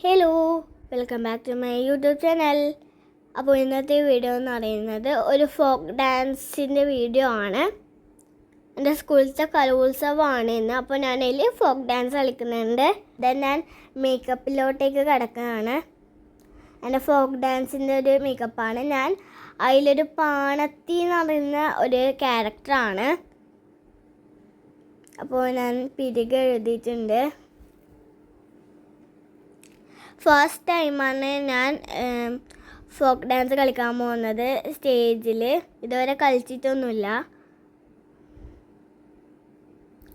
Hello, welcome back to my YouTube channel. അപ്പോൾ ഇന്നത്തെ video എന്ന് പറയുന്നത് ഒരു ഫോക്ക് ഡാൻസിൻ്റെ വീഡിയോ ആണ്. എൻ്റെ സ്കൂളിലത്തെ കലോത്സവമാണ് ഇന്ന്. അപ്പോൾ ഞാൻ അതിൽ ഫോക്ക് ഡാൻസ് കളിക്കുന്നുണ്ട്. ദെൻ ഞാൻ മേക്കപ്പിലോട്ടേക്ക് കിടക്കുകയാണ്. എൻ്റെ ഫോക്ക് ഡാൻസിൻ്റെ ഒരു മേക്കപ്പാണ്. ഞാൻ അതിലൊരു പാണത്തി എന്ന് പറയുന്ന ഒരു ക്യാരക്ടറാണ്. അപ്പോൾ ഞാൻ പിരികെ എഴുതിയിട്ടുണ്ട്. ഫസ്റ്റ് ടൈമാണ് ഞാൻ ഫോക്ക് ഡാൻസ് കളിക്കാൻ പോകുന്നത് സ്റ്റേജിൽ. ഇതുവരെ കളിച്ചിട്ടൊന്നുമില്ല.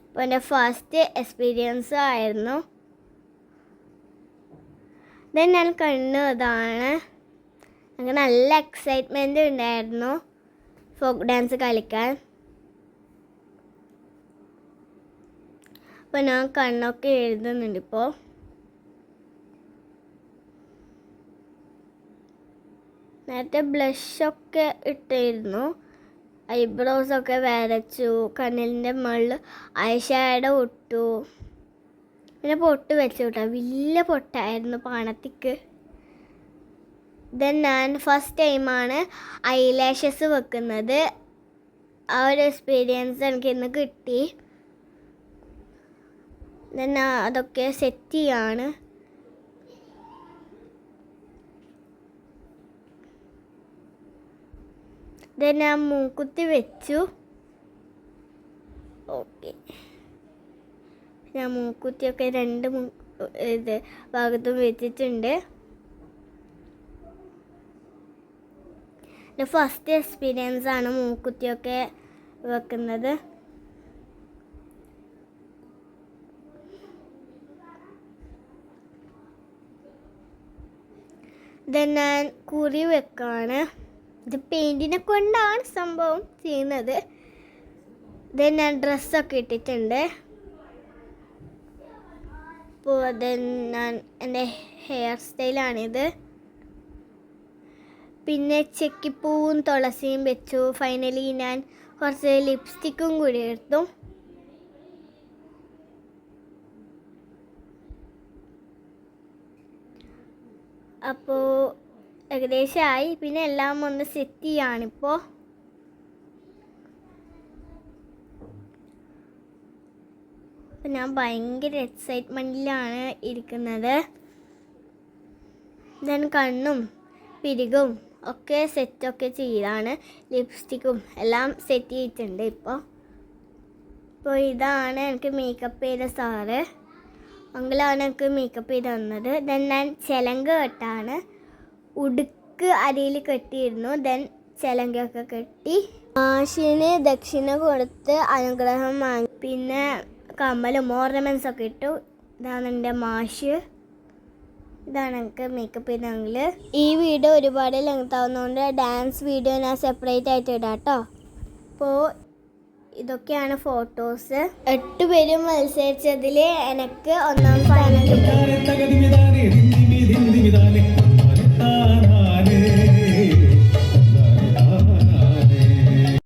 അപ്പോൾ എൻ്റെ ഫസ്റ്റ് എക്സ്പീരിയൻസ് ആയിരുന്നു. ദെൻ ഞാൻ കണ്ടു ഇതാണ്. എനിക്ക് നല്ല എക്സൈറ്റ്മെൻറ്റ് ഉണ്ടായിരുന്നു ഫോക്ക് ഡാൻസ് കളിക്കാൻ. അപ്പോൾ ഞാൻ കണ്ണൊക്കെ എഴുതുന്നുണ്ട്. ഇപ്പോൾ നേരത്തെ ബ്ലഷൊക്കെ ഇട്ടിരുന്നു, ഐബ്രോസൊക്കെ വരച്ചു, കണ്ണിൻ്റെ മുകളിൽ ഐ ഷാഡോ ഇട്ടു, പിന്നെ പൊട്ട് വെച്ചു കേട്ടോ. വലിയ പൊട്ടായിരുന്നു പാണത്തിക്ക്. ദെൻ ഞാൻ ഫസ്റ്റ് ടൈമാണ് ഐലാഷസ് വെക്കുന്നത്. ആ ഒരു എക്സ്പീരിയൻസ് എനിക്ക് ഇന്ന് കിട്ടി. ദെൻ അതൊക്കെ സെറ്റ് ചെയ്യാണ്. ദെൻ ഞാൻ മൂക്കുത്തി വെച്ചു. ഓക്കെ, ഞാൻ മൂക്കുത്തിയൊക്കെ രണ്ട് ഭാഗത്തും വെച്ചിട്ടുണ്ട്. ഫസ്റ്റ് എക്സ്പീരിയൻസ് ആണ് മൂക്കുത്തിയൊക്കെ വെക്കുന്നത്. ദെൻ ഞാൻ കുറി വെക്കാണ്. ഇത് പെയിൻറ്റിനെ കൊണ്ടാണ് സംഭവം ചെയ്യുന്നത്. ദെൻ ഞാൻ ഡ്രസ്സൊക്കെ ഇട്ടിട്ടുണ്ട്. അപ്പോൾ ദെൻ ഞാൻ എൻ്റെ ഹെയർ സ്റ്റൈലാണിത്. പിന്നെ ചെക്കിപ്പൂവും തുളസിയും വെച്ചു. ഫൈനലി ഞാൻ കുറച്ച് ലിപ്സ്റ്റിക്കും കൂടി എടുത്തു. അപ്പോൾ ഏകദേശമായി. പിന്നെ എല്ലാം ഒന്ന് സെറ്റ് ചെയ്യാണിപ്പോൾ. അപ്പം ഞാൻ ഭയങ്കര എക്സൈറ്റ്മെൻറ്റിലാണ് ഇരിക്കുന്നത്. ഞാൻ കണ്ണും പിരികും ഒക്കെ സെറ്റൊക്കെ ചെയ്താണ്. ലിപ്സ്റ്റിക്കും എല്ലാം സെറ്റ് ചെയ്തിട്ടുണ്ട്. ഇപ്പോൾ ഇതാണ് എനിക്ക് മേക്കപ്പ് ചെയ്ത സാറ്. അങ്കിളാണ് എനിക്ക് മേക്കപ്പ് ചെയ്ത് തന്നത്. ദെൻ ഞാൻ ചെലങ്ക കെട്ടാണ്. ഉടുക്ക് അരയിൽ കെട്ടിയിരുന്നു. ദെൻ ചെലങ്കൊക്കെ കെട്ടി മാഷിന് ദക്ഷിണ കൊടുത്ത് അനുഗ്രഹം വാങ്ങി. പിന്നെ കമ്മലും ഓർണമെൻറ്റ്സ് ഒക്കെ ഇട്ടു. ഇതാണ് എൻ്റെ മാഷ്. ഇതാണ് എനിക്ക് മേക്കപ്പ് ചെയ്തെങ്കിൽ. ഈ വീഡിയോ ഒരുപാട് ലെങ്ത് ആവുന്നതുകൊണ്ട് ഡാൻസ് വീഡിയോ ഞാൻ സെപ്പറേറ്റ് ആയിട്ട് ഇടാം കേട്ടോ. അപ്പോൾ ഇതൊക്കെയാണ് ഫോട്ടോസ്. 8 പേരും മത്സരിച്ചതിൽ എനിക്ക് ഒന്നാം സ്ഥാനം കിട്ടി.